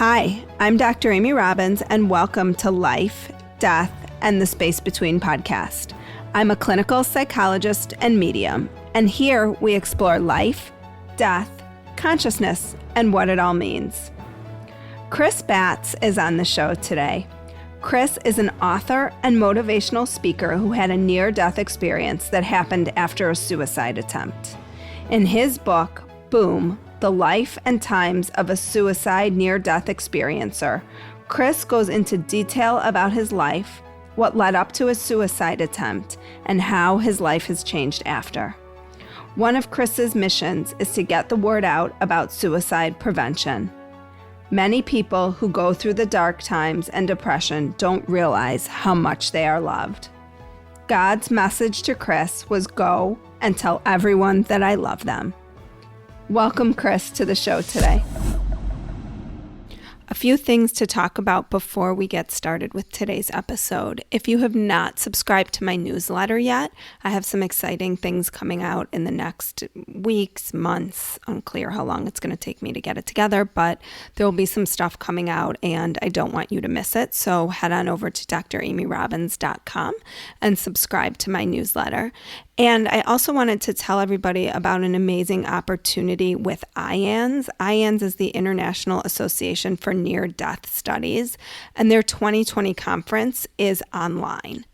Hi, I'm Dr. Amy Robbins, and welcome to Life, Death, and the Space Between podcast. I'm a clinical psychologist and medium, and here we explore life, death, consciousness, and what it all means. Chris Batts is on the show today. Chris is an author and motivational speaker who had a near-death experience that happened after a suicide attempt. In his book, Boom, The Life and Times of a Suicide Near-Death Experiencer, Chris goes into detail about his life, what led up to his suicide attempt, and how his life has changed after. One of Chris's missions is to get the word out about suicide prevention. Many people who go through the dark times and depression don't realize how much they are loved. God's message to Chris was go and tell everyone that I love them. Welcome, Chris, to the show today. A few things to talk about before we get started with today's episode. If you have not subscribed to my newsletter yet, I have some exciting things coming out in the next weeks, months. Unclear how long it's going to take me to get it together, but there will be some stuff coming out and I don't want you to miss it. So head on over to dramyrobbins.com and subscribe to my newsletter. And I also wanted to tell everybody about an amazing opportunity with IANS. IANS is the International Association for Near-Death Studies, and their 2020 conference is online.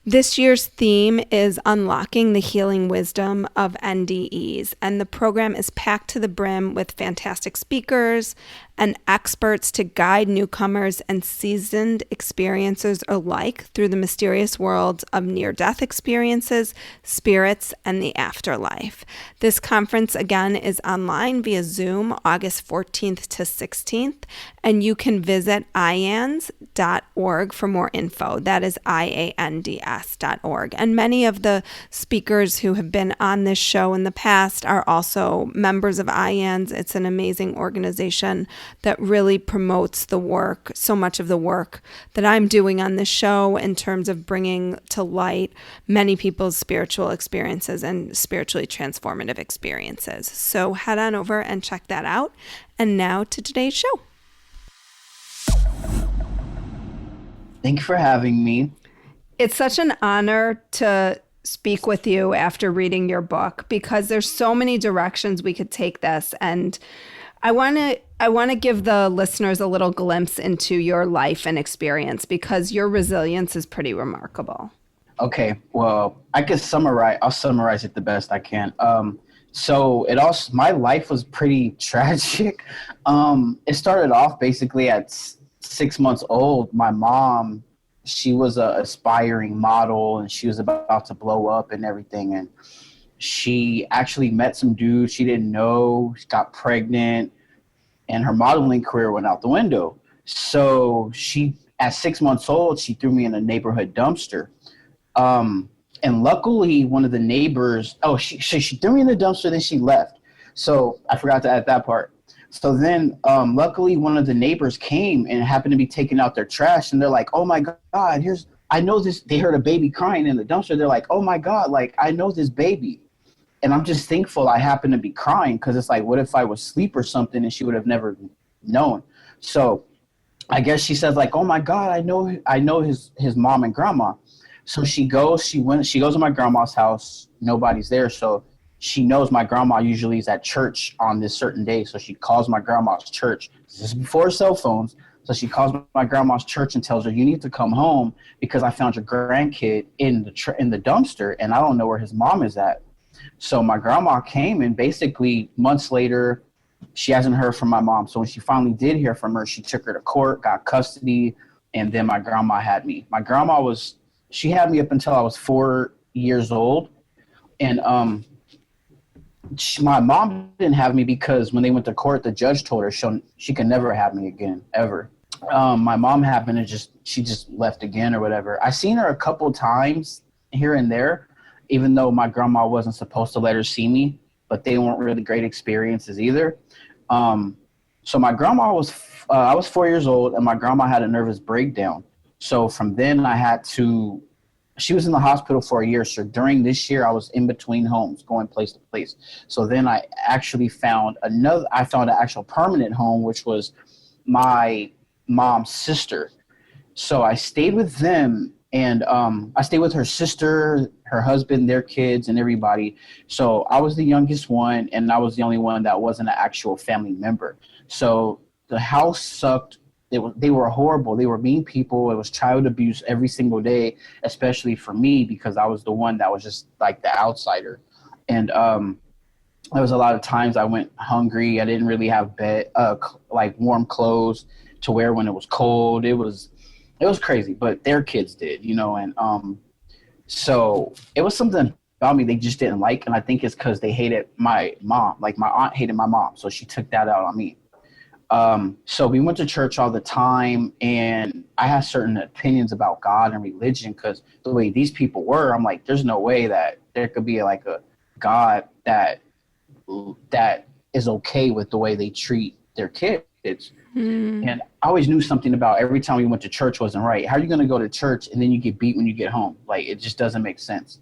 This year's theme is Unlocking the Healing Wisdom of NDEs, and the program is packed to the brim with fantastic speakers and experts to guide newcomers and seasoned experiencers alike through the mysterious worlds of near-death experiences, spirits, and the afterlife. This conference, again, is online via Zoom, August 14th to 16th, and you can visit ians.org for more info. That is IANDS.org. And many of the speakers who have been on this show in the past are also members of IANS. It's an amazing organization that really promotes the work, so much of the work that I'm doing on this show in terms of bringing to light many people's spiritual experiences and spiritually transformative experiences. So head on over and check that out. And now to today's show. Thank you for having me. It's such an honor to speak with you after reading your book because there's so many directions we could take this, and I want to give the listeners a little glimpse into your life and experience because your resilience is pretty remarkable. Okay, well, I'll summarize it the best I can. My life was pretty tragic. It started off basically at 6 months old. My mom, she was an aspiring model and she was about to blow up and everything. And she actually met some dude she didn't know, she got pregnant, and her modeling career went out the window. So at 6 months old, she threw me in a neighborhood dumpster. And luckily, one of the neighbors, she threw me in the dumpster, then she left. So I forgot to add that part. So then, luckily, one of the neighbors came and happened to be taking out their trash. And they're like, oh, my God, I know this. They heard a baby crying in the dumpster. They're like, oh, my God, like, I know this baby. And I'm just thankful I happened to be crying because it's like, what if I was asleep or something and she would have never known? So I guess she says like, oh, my God, I know his mom and grandma. So she goes to my grandma's house. Nobody's there. So she knows my grandma usually is at church on this certain day. So she calls my grandma's church. This is before cell phones. So she calls my grandma's church and tells her, you need to come home because I found your grandkid in the dumpster and I don't know where his mom is at. So my grandma came and basically months later, she hasn't heard from my mom. So when she finally did hear from her, she took her to court, got custody, and then my grandma had me. My grandma she had me up until I was 4 years old. And my mom didn't have me because when they went to court, the judge told her she could never have me again, ever. My mom happened to she just left again or whatever. I seen her a couple times here and there, even though my grandma wasn't supposed to let her see me, but they weren't really great experiences either. So my grandma I was 4 years old and my grandma had a nervous breakdown. So from then she was in the hospital for a year. So during this year, I was in between homes going place to place. So then I actually found an actual permanent home, which was my mom's sister. So I stayed with them, and I stayed with her sister, her husband, their kids, and everybody. So I was the youngest one, and I was the only one that wasn't an actual family member. So the house sucked. They were horrible. They were mean people. It was child abuse every single day, especially for me because I was the one that was just like the outsider. And there was a lot of times I went hungry. I didn't really have like warm clothes to wear when it was cold. It was crazy, but their kids did, and so it was something about me they just didn't like, and I think it's because they hated my mom. Like my aunt hated my mom, so she took that out on me. So we went to church all the time, and I had certain opinions about God and religion because the way these people were, I'm like, there's no way that there could be like a God that is okay with the way they treat their kids. And I always knew something about every time we went to church wasn't right. How are you going to go to church and then you get beat when you get home? Like, it just doesn't make sense.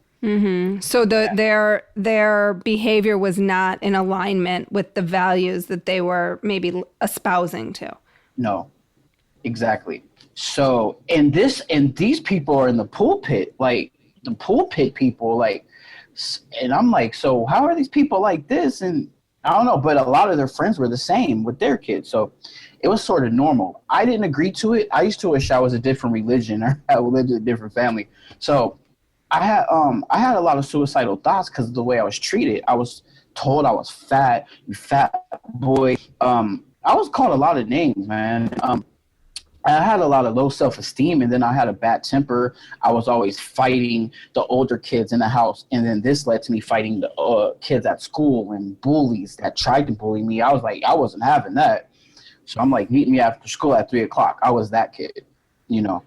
So their behavior was not in alignment with the values that they were maybe espousing to. No, exactly. So, and these people are in the pulpit, like the pulpit people, like, and I'm like, so how are these people like this? And I don't know, but a lot of their friends were the same with their kids. So it was sort of normal. I didn't agree to it. I used to wish I was a different religion or I lived in a different family. So I had a lot of suicidal thoughts because of the way I was treated. I was told I was fat, you fat boy. I was called a lot of names, man. I had a lot of low self-esteem, and then I had a bad temper. I was always fighting the older kids in the house, and then this led to me fighting the kids at school and bullies that tried to bully me. I was like, I wasn't having that. So I'm like, meet me after school at 3 o'clock. I was that kid, you know.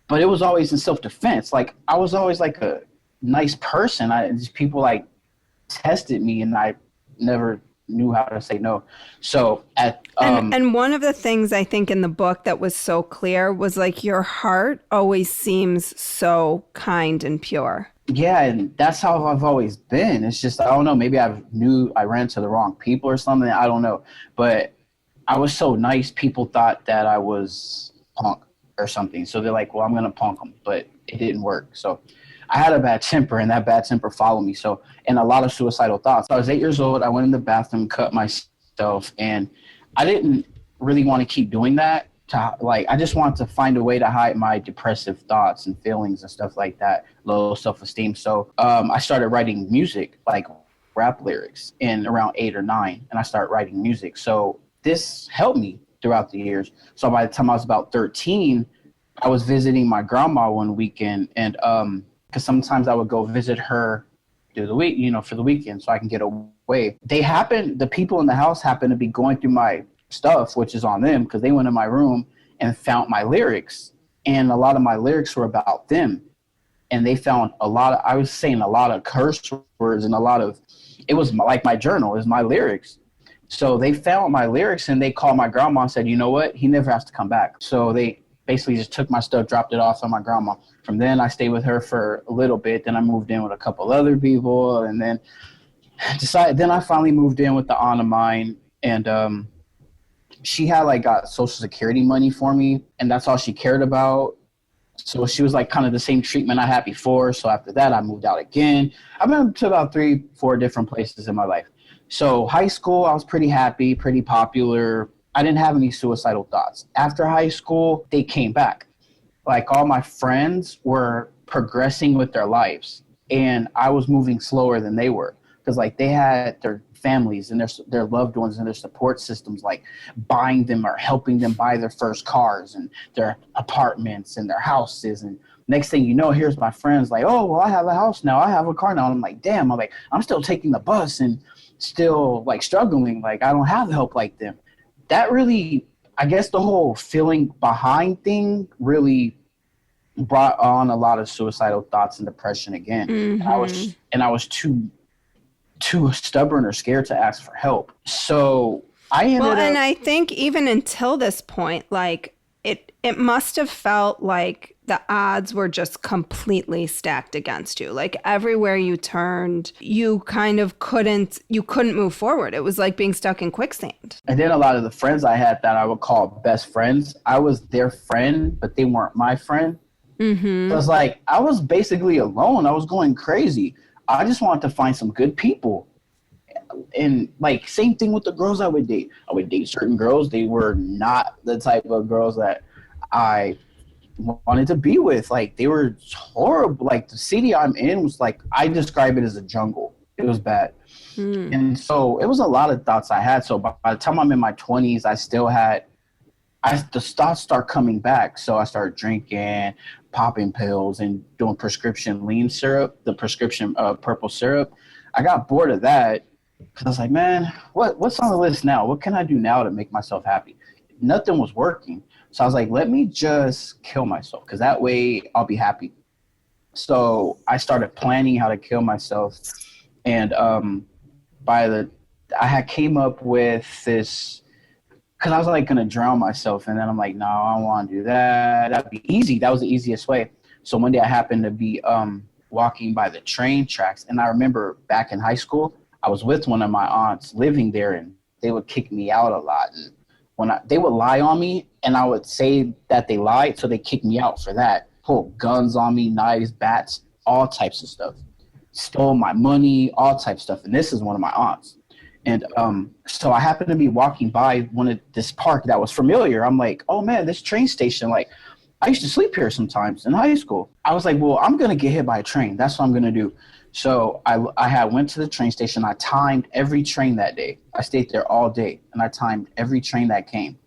But it was always in self-defense. Like, I was always like a nice person. These people like tested me, and I never knew how to say no. So and one of the things I think in the book that was so clear was like your heart always seems so kind and pure. yeah, and that's how I've always been. It's just, I don't know, maybe I ran to the wrong people or something. I don't know. But I was so nice, people thought that I was punk or something. So they're like, well, I'm going to punk them. But it didn't work. So I had a bad temper, and that bad temper followed me. So, and a lot of suicidal thoughts. I was 8 years old. I went in the bathroom, cut myself, and I didn't really want to keep doing that. I just wanted to find a way to hide my depressive thoughts and feelings and stuff like that, low self-esteem. So I started writing music, like rap lyrics, in around 8 or 9, and I started writing music. So this helped me throughout the years. So by the time I was about 13, I was visiting my grandma one weekend, and because sometimes I would go visit her through the week, for the weekend, so I can get away. The people in the house happened to be going through my stuff, which is on them, because they went in my room and found my lyrics, and a lot of my lyrics were about them. And they found I was saying a lot of curse words, and it was like my journal, it was my lyrics. So they found my lyrics, and they called my grandma and said, you know what, he never has to come back. So they basically just took my stuff, dropped it off on my grandma. From then I stayed with her for a little bit. Then I moved in with a couple other people, and then I finally moved in with the aunt of mine, and she had got Social Security money for me, and that's all she cared about. So she was like kind of the same treatment I had before. So after that, I moved out again. I've been to about 3-4 different places in my life. So high school, I was pretty happy, pretty popular. I didn't have any suicidal thoughts. After high school, they came back. Like, all my friends were progressing with their lives, and I was moving slower than they were, because they had their families and their loved ones and their support systems, buying them or helping them buy their first cars and their apartments and their houses. And next thing you know, here's my friends oh, well, I have a house now, I have a car now. And I'm like, damn, I'm still taking the bus and still struggling. I don't have help like them. That really, I guess the whole feeling behind thing really brought on a lot of suicidal thoughts and depression again. Mm-hmm. I was too stubborn or scared to ask for help. So I ended up. And I think even until this point, it must have felt like the odds were just completely stacked against you. Like everywhere you turned, you couldn't move forward. It was like being stuck in quicksand. And then a lot of the friends I had that I would call best friends, I was their friend, but they weren't my friend. Mm-hmm. So it's like I was basically alone. I was going crazy. I just wanted to find some good people. And like same thing with the girls I would date. I would date certain girls. They were not the type of girls that I wanted to be with. Like they were horrible. Like the city I'm in was like, I describe it as a jungle. It was bad. And so it was a lot of thoughts I had. So by the time I'm in my 20s, the thoughts start coming back. So I started drinking, popping pills, and doing prescription lean syrup, the prescription purple syrup. I got bored of that because I was like, man, what's on the list now? What can I do now to make myself happy? Nothing was working. So I was like, let me just kill myself because that way I'll be happy. So I started planning how to kill myself. And I had came up with this because I was like going to drown myself. And then I'm like, no, I don't want to do that. That'd be easy. That was the easiest way. So one day I happened to be walking by the train tracks. And I remember back in high school, I was with one of my aunts living there, and they would kick me out a lot. And they would lie on me, and I would say that they lied, so they kicked me out for that. Pull guns on me, knives, bats, all types of stuff. Stole my money, all types of stuff. And this is one of my aunts. And so I happened to be walking by this park that was familiar. I'm like, oh man, this train station, like I used to sleep here sometimes in high school. I was like, well, I'm going to get hit by a train. That's what I'm going to do. So I went to the train station. I timed every train that day. I stayed there all day, and I timed every train that came.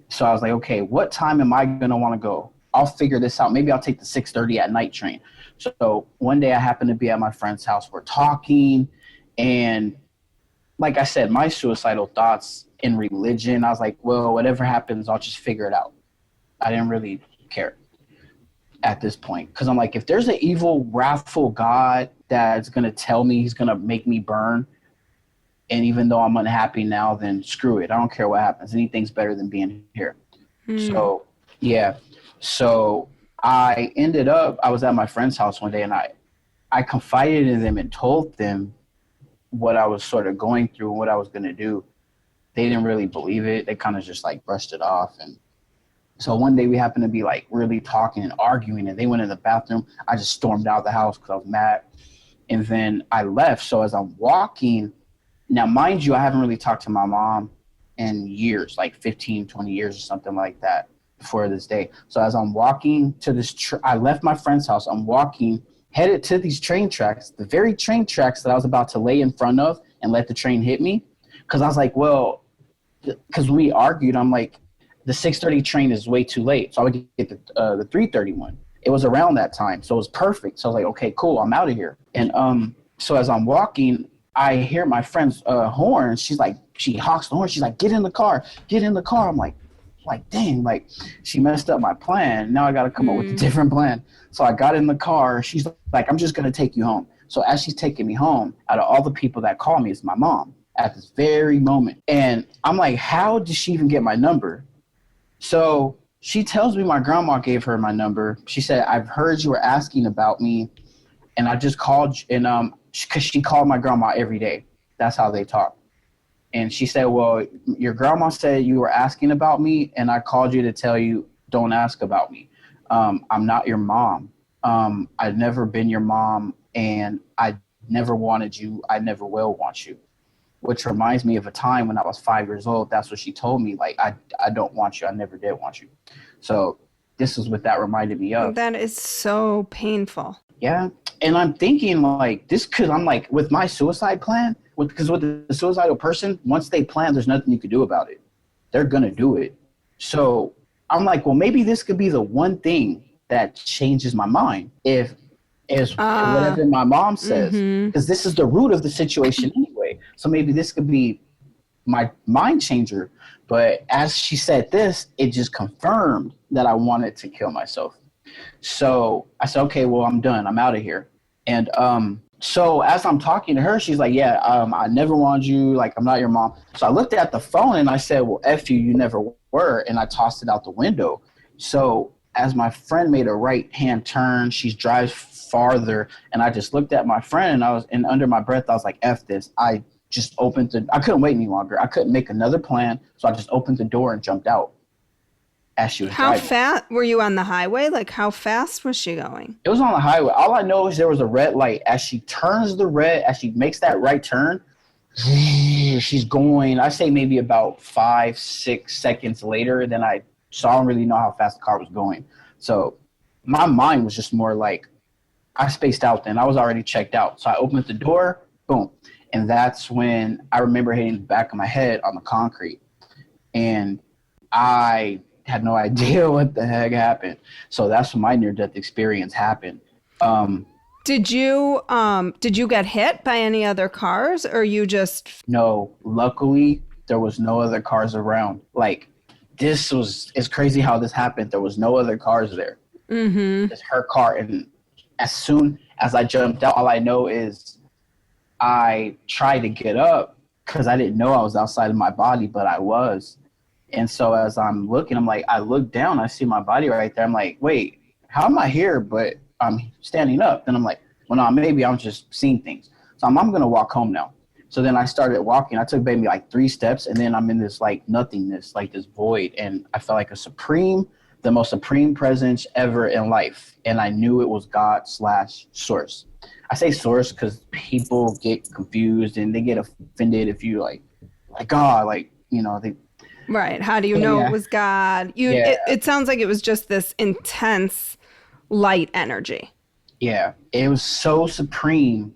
So I was like, okay, what time am I going to want to go? I'll figure this out. Maybe I'll take the 6:30 at night train. So one day I happened to be at my friend's house. We're talking, and like I said, my suicidal thoughts in religion, I was like, well, whatever happens, I'll just figure it out. I didn't really care at this point because I'm like, if there's an evil, wrathful God that's going to tell me he's going to make me burn, and even though I'm unhappy now, then screw it. I don't care what happens. Anything's better than being here. So, yeah. So I was at my friend's house one day, and I confided in them and told them what I was sort of going through and what I was going to do. They didn't really believe it. They kind of just like brushed it off. And so one day we happened to be like really talking and arguing, and they went in the bathroom. I just stormed out of the house because I was mad. And then I left. So as I'm walking, now mind you, I haven't really talked to my mom in years, like 15, 20 years or something like that before this day. So as I'm walking to this, I left my friend's house. I'm walking, headed to these train tracks, the very train tracks that I was about to lay in front of and let the train hit me. Because I was like, well, because we argued, I'm like, the 6:30 train is way too late. So I would get the 3:30 one. It was around that time. So it was perfect. So I was like, okay, cool, I'm out of here. And so as I'm walking, I hear my friend's horn. She honks the horn. She's like, get in the car. I'm like, dang, like she messed up my plan. Now I got to come up with a different plan. So I got in the car. She's like, I'm just going to take you home. So as she's taking me home, out of all the people that call me, it's my mom at this very moment. And I'm like, how did she even get my number? So she tells me my grandma gave her my number. She said, I've heard you were asking about me, and I just called, and because she called my grandma every day. That's how they talk. And she said, well, your grandma said you were asking about me, and I called you to tell you, don't ask about me. I'm not your mom. I've never been your mom, and I never wanted you. I never will want you. Which reminds me of a time when I was 5 years old. That's what she told me. Like, I don't want you. I never did want you. So this is what that reminded me of. That is so painful. Yeah. And I'm thinking like this could, I'm like, with my suicide plan, because with the suicidal person, once they plan, there's nothing you could do about it. They're going to do it. So I'm like, well, maybe this could be the one thing that changes my mind if whatever my mom says, because this is the root of the situation anyway. So maybe this could be my mind changer. But as she said this, it just confirmed that I wanted to kill myself. So I said, okay, well, I'm done. I'm out of here. And so as I'm talking to her, she's like, yeah, I never wanted you. Like, I'm not your mom. So I looked at the phone and I said, well, F you, you never were. And I tossed it out the window. So as my friend made a right hand turn, she drives farther, and I just looked at my friend, and under my breath, I was like, "F this." I couldn't wait any longer. I couldn't make another plan, so I just opened the door and jumped out as she was How driving. fast were you on the highway? Like, how fast was she going? It was on the highway. All I know is there was a red light. As she makes that right turn, she's going, I say maybe about 5, 6 seconds later than so I don't really know how fast the car was going. So my mind was just more like, I spaced out then. I was already checked out. So I opened the door, boom. And that's when I remember hitting the back of my head on the concrete. And I had no idea what the heck happened. So that's when my near-death experience happened. Did you get hit by any other cars, or you just... No, luckily there was no other cars around. Like, it's crazy how this happened. There was no other cars there. Mm-hmm. It's her car. And as soon as I jumped out, all I know is I tried to get up because I didn't know I was outside of my body, but I was. And so as I'm looking, I look down, I see my body right there. I'm like, wait, how am I here? But I'm standing up. Then I'm like, well, no, maybe I'm just seeing things. So I'm going to walk home now. So then I started walking. I took maybe like 3 steps, and then I'm in this like nothingness, like this void. And I felt like the most supreme presence ever in life. And I knew it was God/source. I say source because people get confused and they get offended if you like God, they. Right. How do you know it was God? It sounds like it was just this intense light energy. Yeah, it was so supreme,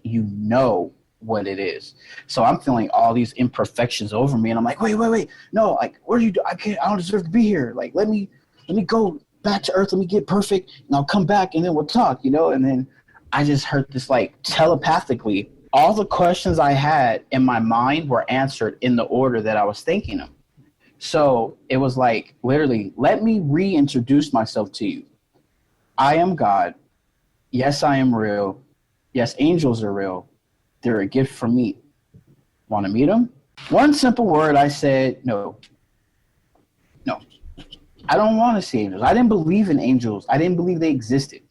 what it is. So I'm feeling all these imperfections over me, and I'm like, wait, no, like, what do you do? I don't deserve to be here. Like, let me go back to Earth. Let me get perfect, and I'll come back, and then we'll talk, And then I just heard this like telepathically. All the questions I had in my mind were answered in the order that I was thinking them. So it was like, literally, let me reintroduce myself to you. I am God. Yes, I am real. Yes, angels are real. They're a gift from me. Want to meet them? One simple word, I said, no. No. I don't want to see angels. I didn't believe in angels. I didn't believe they existed.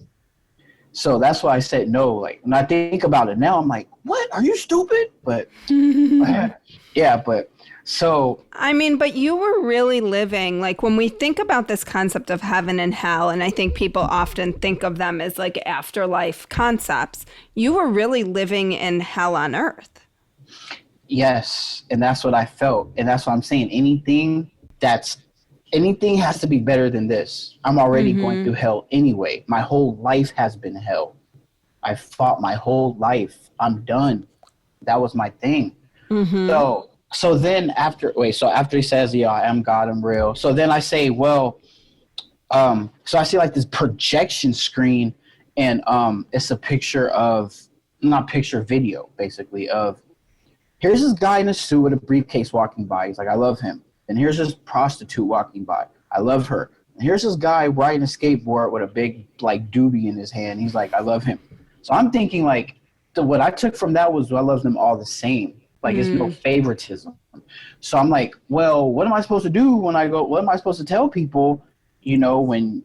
So that's why I said no. Like, when I think about it now, I'm like, what? Are you stupid? But, yeah, but so. I mean, but you were really living, like, when we think about this concept of heaven and hell, and I think people often think of them as like afterlife concepts, you were really living in hell on earth. Yes. And that's what I felt. And that's what I'm saying. Anything has to be better than this. I'm already going through hell anyway. My whole life has been hell. I fought my whole life. I'm done. That was my thing. Mm-hmm. So then after he says, yeah, I am God, I'm real. So then I say, well, so I see like this projection screen, and it's a video basically of, here's this guy in a suit with a briefcase walking by. He's like, I love him. And here's this prostitute walking by. I love her. And here's this guy riding a skateboard with a big like doobie in his hand. He's like, I love him. So I'm thinking like, what I took from that was I love them all the same. Like, it's no favoritism. So I'm like, well, what am I supposed to do what am I supposed to tell people, when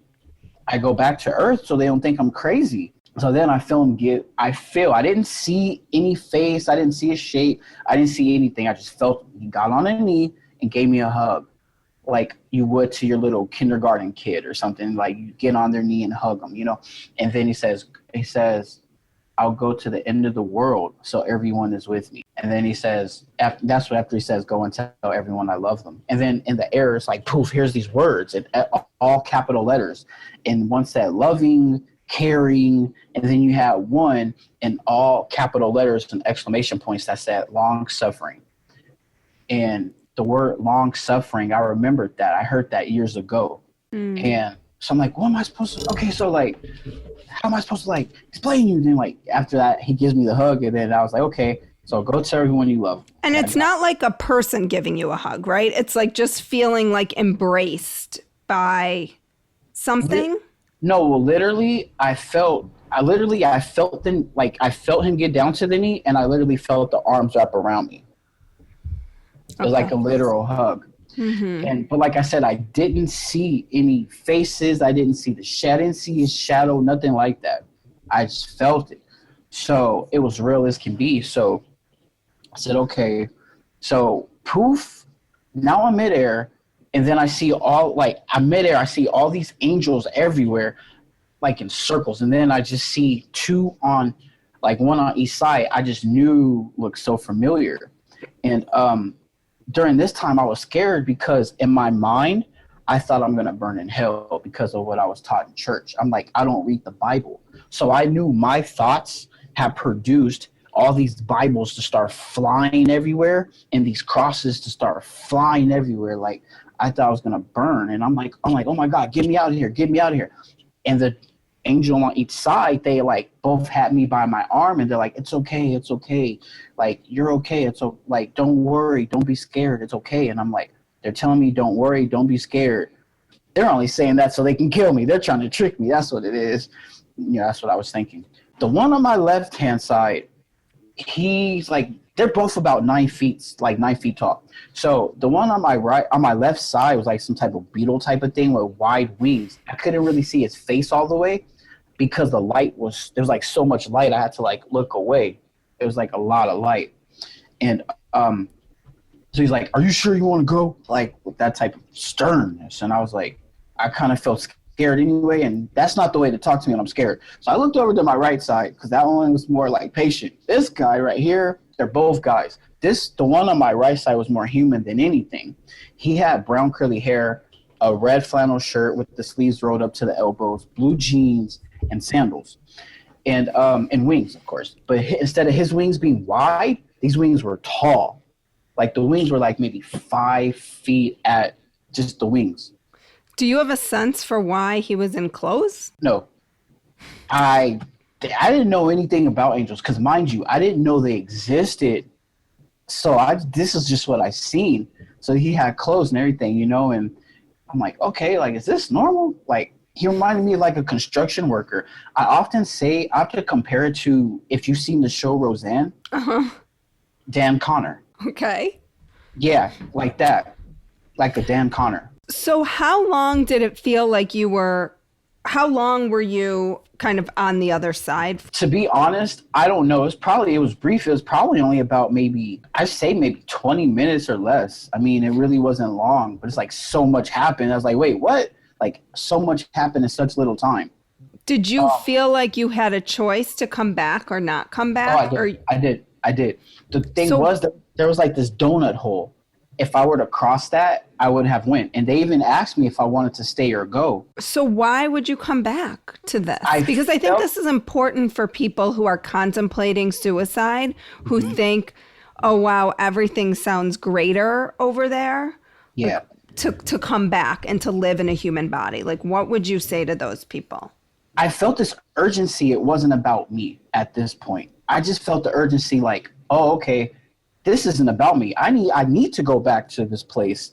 I go back to Earth so they don't think I'm crazy? So then I didn't see any face. I didn't see a shape. I didn't see anything. I just felt he got on a knee and gave me a hug, like you would to your little kindergarten kid or something. Like, you get on their knee and hug them, And then he says, I'll go to the end of the world so everyone is with me. And then he says, after he says, go and tell everyone I love them. And then in the air, it's like, poof, here's these words in all capital letters. And one said loving, caring, and then you had one in all capital letters and exclamation points that said long suffering. And the word long suffering, I remembered that. I heard that years ago. And so I'm like, what am I supposed to, okay, so like, how am I supposed to like explain you? Then like after that, he gives me the hug, and then I was like, okay, so go tell everyone you love. And it's not like a person giving you a hug, right? It's like just feeling like embraced by something. No, literally, I felt them, like I felt him get down to the knee, and I literally felt the arms wrap around me. It was like a literal hug. Mm-hmm. But like I said, I didn't see any faces. I didn't see the shadow. I didn't see his shadow, nothing like that. I just felt it. So it was real as can be. So I said, okay. So poof, now I'm midair. And then I see I'm midair. I see all these angels everywhere, like in circles. And then I just see two on, like one on each side. I just knew looked so familiar. And during this time, I was scared because in my mind, I thought I'm going to burn in hell because of what I was taught in church. I'm like, I don't read the Bible. So I knew my thoughts had produced all these Bibles to start flying everywhere and these crosses to start flying everywhere. Like I thought I was going to burn. And I'm like, oh my God, get me out of here. Get me out of here. And the angel on each side, they like both had me by my arm and they're like, it's okay. It's okay. Like, you're okay. Like, don't worry. Don't be scared. It's okay. And I'm like, they're telling me, don't worry. Don't be scared. They're only saying that so they can kill me. They're trying to trick me. That's what it is. Yeah, that's what I was thinking. The one on my left-hand side, he's like, they're both about 9 feet, like 9 feet tall. So the one on my left side was like some type of beetle type of thing with wide wings. I couldn't really see his face all the way because there was like so much light. I had to like look away. It was like a lot of light. And so he's like, are you sure you want to go? Like with that type of sternness. And I was like, I kind of felt scared anyway. And that's not the way to talk to me when I'm scared. So I looked over to my right side because that one was more like patient. This guy right here, they're both guys. The one on my right side was more human than anything. He had brown curly hair, a red flannel shirt with the sleeves rolled up to the elbows, blue jeans, and sandals, and wings, of course. But instead of his wings being wide, these wings were tall. Like the wings were like maybe 5 feet at just the wings. Do you have a sense for why he was in clothes? No, I didn't know anything about angels because, mind you, I didn't know they existed. So this is just what I seen. So he had clothes and everything, and I'm like, okay, like, is this normal? Like, he reminded me of like a construction worker. I often say, I have to compare it to, if you've seen the show Roseanne, Dan Connor. Okay. Yeah, like that. Like a Dan Connor. So how long did it feel like how long were you kind of on the other side? To be honest, I don't know. It was brief. It was probably only about maybe 20 minutes or less. I mean, it really wasn't long, but it's like so much happened. I was like, wait, what? Like so much happened in such little time. Did you feel like you had a choice to come back or not come back? I did. The thing was that there was like this donut hole. If I were to cross that, I would have went. And they even asked me if I wanted to stay or go. So why would you come back to this? Because I think this is important for people who are contemplating suicide, who think, oh, wow, everything sounds greater over there. Yeah. Like, to come back and to live in a human body. Like, what would you say to those people? I felt this urgency. It wasn't about me at this point. I just felt the urgency like, oh, okay, this isn't about me. I need to go back to this place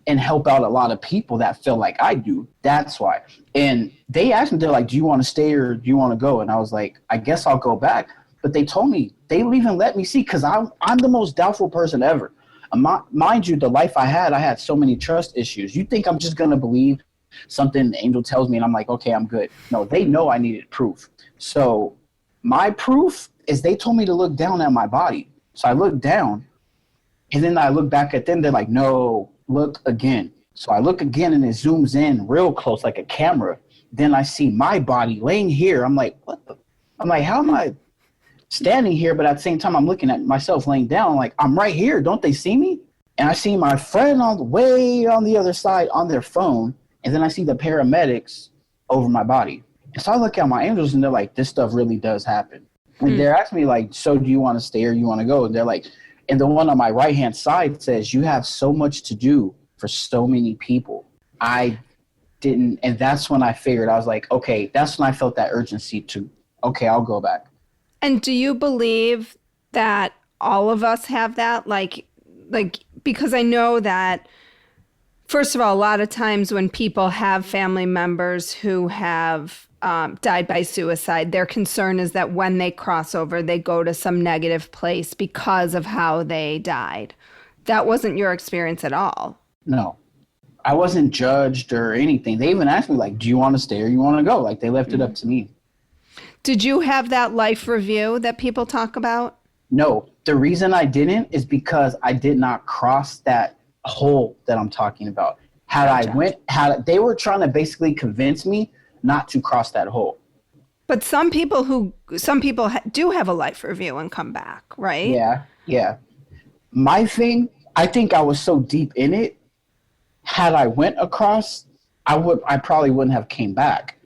and help out a lot of people that feel like I do. That's why. And they asked me, they're like, do you want to stay or do you want to go? And I was like, I guess I'll go back. But they told me, they even let me see, because I'm the most doubtful person ever. Mind you, the life I had so many trust issues. You think I'm just going to believe something the angel tells me and I'm like, okay, I'm good. No, they know I needed proof. So my proof is they told me to look down at my body. So I looked down and then I look back at them. They're like, no, look again. So I look again and it zooms in real close like a camera. Then I see my body laying here. I'm like, what the? I'm like, how am I standing here? But at the same time, I'm looking at myself laying down. Like, I'm right here. Don't they see me? And I see my friend way on the other side on their phone. And then I see the paramedics over my body. And so I look at my angels and they're like, this stuff really does happen. And they're asking me like, so do you want to stay or you want to go? And they're like, and the one on my right-hand side says, you have so much to do for so many people. I didn't. And that's when I figured, I was like, okay, that's when I felt that urgency to, okay, I'll go back. And do you believe that all of us have that? Like, because I know that, first of all, a lot of times when people have family members who have died by suicide, their concern is that when they cross over, they go to some negative place because of how they died. That wasn't your experience at all. No, I wasn't judged or anything. They even asked me like, "Do you want to stay or you want to go?" Like they left it up to me. Did you have that life review that people talk about? No, the reason I didn't is because I did not cross that hole that I'm talking about. Gotcha. Had they were trying to basically convince me not to cross that hole. But some people do have a life review and come back, right? Yeah, yeah. My thing, I think I was so deep in it. Had I went across, I probably wouldn't have came back.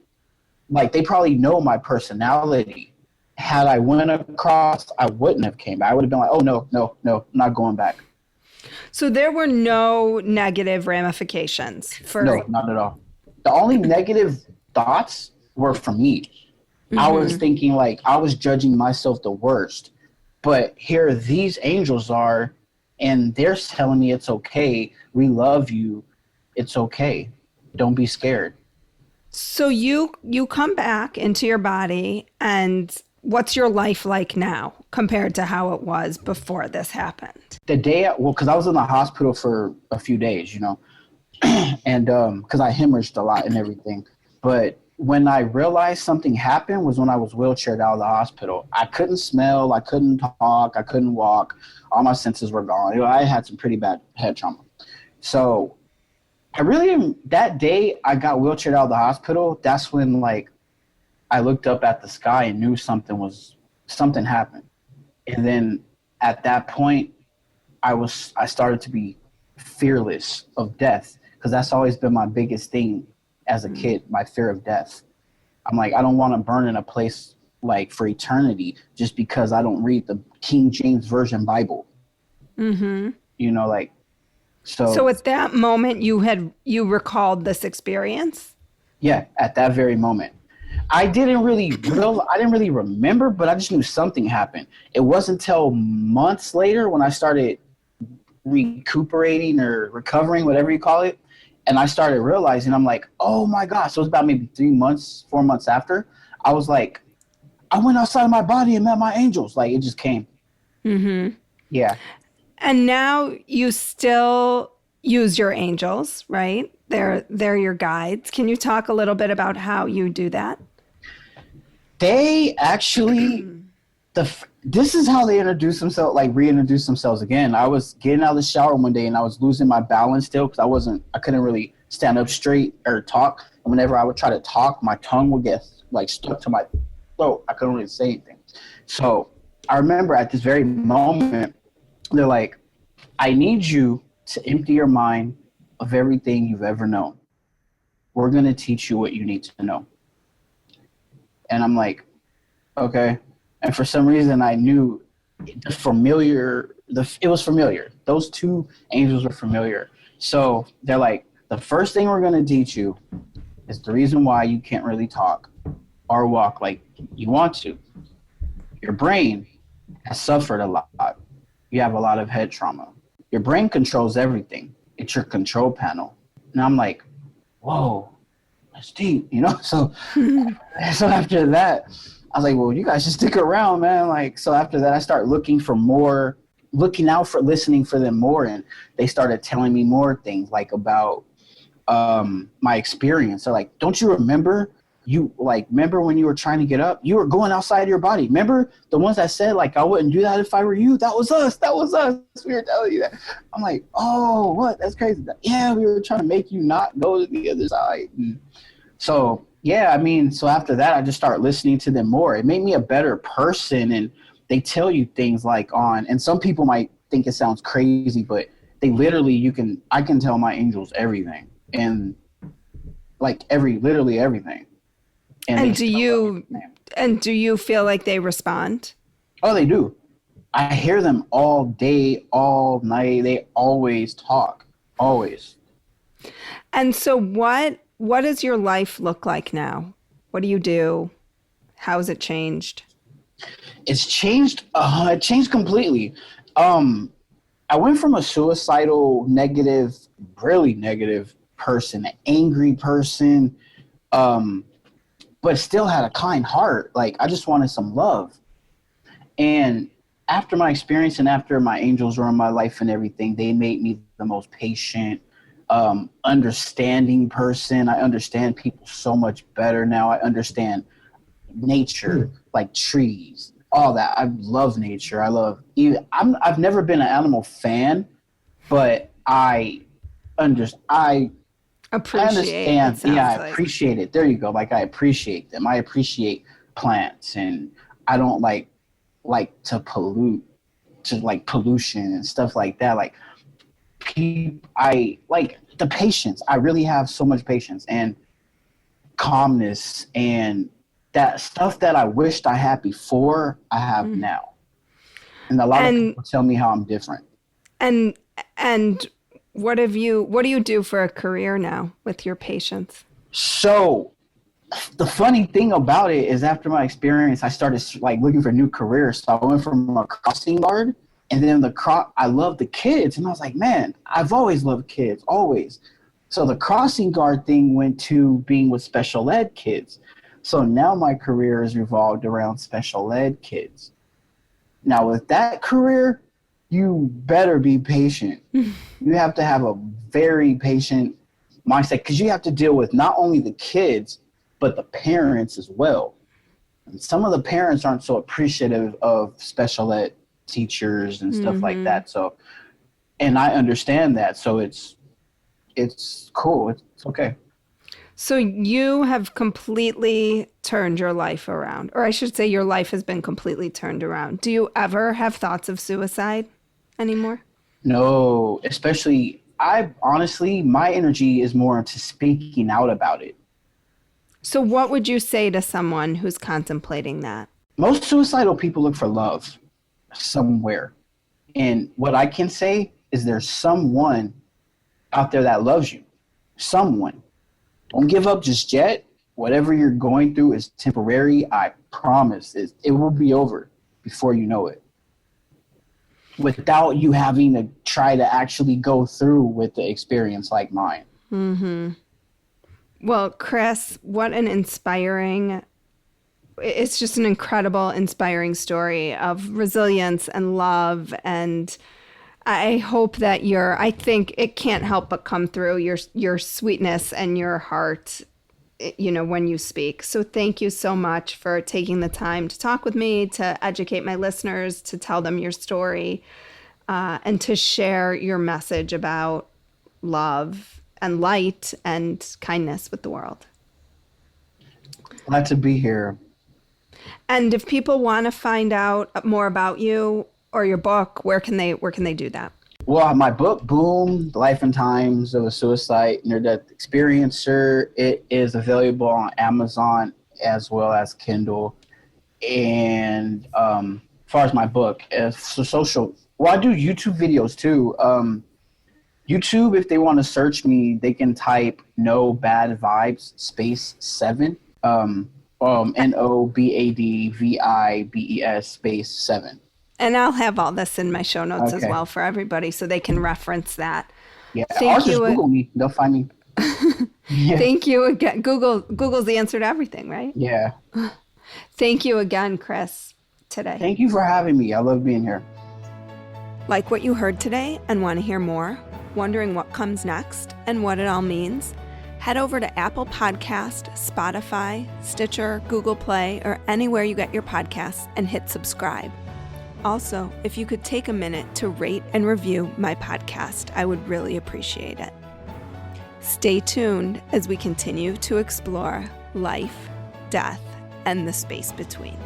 Like they probably know my personality. Had I went across, I wouldn't have came back. I would have been like, oh no, no, no, not going back. So there were no negative ramifications for. No, not at all. The only negative thoughts were from me. I was thinking like I was judging myself the worst. But here these angels are, and they're telling me it's okay. We love you. It's okay. Don't be scared. So you come back into your body, and what's your life like now compared to how it was before this happened? The day, well, because I was in the hospital for a few days, and because I hemorrhaged a lot and everything. But when I realized something happened was when I was wheelchaired out of the hospital. I couldn't smell, I couldn't talk, I couldn't walk. All my senses were gone. I had some pretty bad head trauma. So I really didn't, that day I got wheelchaired out of the hospital. That's when like I looked up at the sky and knew something happened. And then at that point, I started to be fearless of death because that's always been my biggest thing as a kid, my fear of death. I'm like, I don't want to burn in a place like for eternity just because I don't read the King James Version Bible. Like So so. at that moment you recalled this experience? Yeah, at that very moment. I didn't really remember, but I just knew something happened. It wasn't until months later when I started recuperating or recovering, whatever you call it, and I started realizing I'm like, oh my gosh. So it was about maybe 3 months, 4 months after. I was like, I went outside of my body and met my angels. Like it just came. Yeah. And now you still use your angels, right? They're your guides. Can you talk a little bit about how you do that? They actually this is how they introduce themselves, like reintroduce themselves again. I was getting out of the shower one day and I was losing my balance still because I couldn't really stand up straight or talk. And whenever I would try to talk, my tongue would get like stuck to my throat. I couldn't really say anything. So I remember at this very moment, they're like, I need you to empty your mind of everything you've ever known. We're going to teach you what you need to know. And I'm like, okay. And for some reason, I knew it was familiar. Those two angels were familiar. So they're like, the first thing we're going to teach you is the reason why you can't really talk or walk like you want to. Your brain has suffered a lot. You have a lot of head trauma. Your brain controls everything. It's your control panel. And I'm like, whoa, that's deep, So after that, I was like, well, you guys should stick around, man. Like, so after that, I start looking out for listening for them more. And they started telling me more things like about my experience. They're like, don't you remember remember when you were trying to get up, you were going outside your body. Remember the ones that said like, I wouldn't do that if I were you. That was us. We were telling you that. I'm like, oh, what? That's crazy. Yeah. We were trying to make you not go to the other side. And so, yeah, I mean, so after that, I just start listening to them more. It made me a better person. And they tell you things like and some people might think it sounds crazy, but they literally, I can tell my angels everything and like literally everything. And do you feel like they respond? Oh, they do. I hear them all day, all night. They always talk, always. And so what does your life look like now? What do you do? How has it changed? It's changed. It changed completely. I went from a suicidal, negative, really negative person, an angry person, but still had a kind heart. Like I just wanted some love. And after my experience and after my angels were in my life and everything, they made me the most patient, understanding person. I understand people so much better now. I understand nature, like trees, all that. I love nature. I've never been an animal fan, but I Appreciate, it understand. Yeah, I sounds like. appreciate it. There you go. Like I appreciate them. I appreciate plants, and I don't like to pollute, to like pollution and stuff like that. Like I like the patience. I really have so much patience and calmness, and that stuff that I wished I had before, I have now. And a lot of And people tell me how I'm different. and and what do you do for a career now with your patients? So the funny thing about it is, after my experience, I started like looking for new careers. So I went from a crossing guard, and then I love the kids, and I was like, man, I've always loved kids, always. So the crossing guard thing went to being with special ed kids. So now my career is revolved around special ed kids. Now with that career, you better be patient. You have to have a very patient mindset, because you have to deal with not only the kids, but the parents as well. And some of the parents aren't so appreciative of special ed teachers and stuff like that. So, and I understand that. So it's cool. It's okay. So you have completely turned your life around, or I should say your life has been completely turned around. Do you ever have thoughts of suicide anymore? No, especially I honestly, my energy is more into speaking out about it. So what would you say to someone who's contemplating that? Most suicidal people look for love somewhere. And what I can say is there's someone out there that loves you. Someone. Don't give up just yet. Whatever you're going through is temporary. I promise it will be over before you know it, without you having to try to actually go through with the experience like mine. Well, Chris, what an inspiring, it's just an incredible, inspiring story of resilience and love. And I hope that I think it can't help but come through your sweetness and your heart, when you speak. So thank you so much for taking the time to talk with me, to educate my listeners, to tell them your story, and to share your message about love and light and kindness with the world. Glad to be here. And if people want to find out more about you or your book, where can they do that? Well, my book, Boom, The Life and Times of a Suicide Near-Death Experiencer, it is available on Amazon as well as Kindle. And as far as my book, I do YouTube videos too. YouTube, if they want to search me, they can type No Bad Vibes space 7. NOBADVIBES space 7. And I'll have all this in my show notes as Okay. well for everybody so they can reference that. Yeah, Thank or just you. Google me. They'll find me. Yeah. Thank you again. Google's the answer to everything, right? Yeah. Thank you again, Chris, today. Thank you for having me. I love being here. Like what you heard today and want to hear more? Wondering what comes next and what it all means? Head over to Apple Podcast, Spotify, Stitcher, Google Play, or anywhere you get your podcasts and hit subscribe. Also, if you could take a minute to rate and review my podcast, I would really appreciate it. Stay tuned as we continue to explore life, death, and the space between.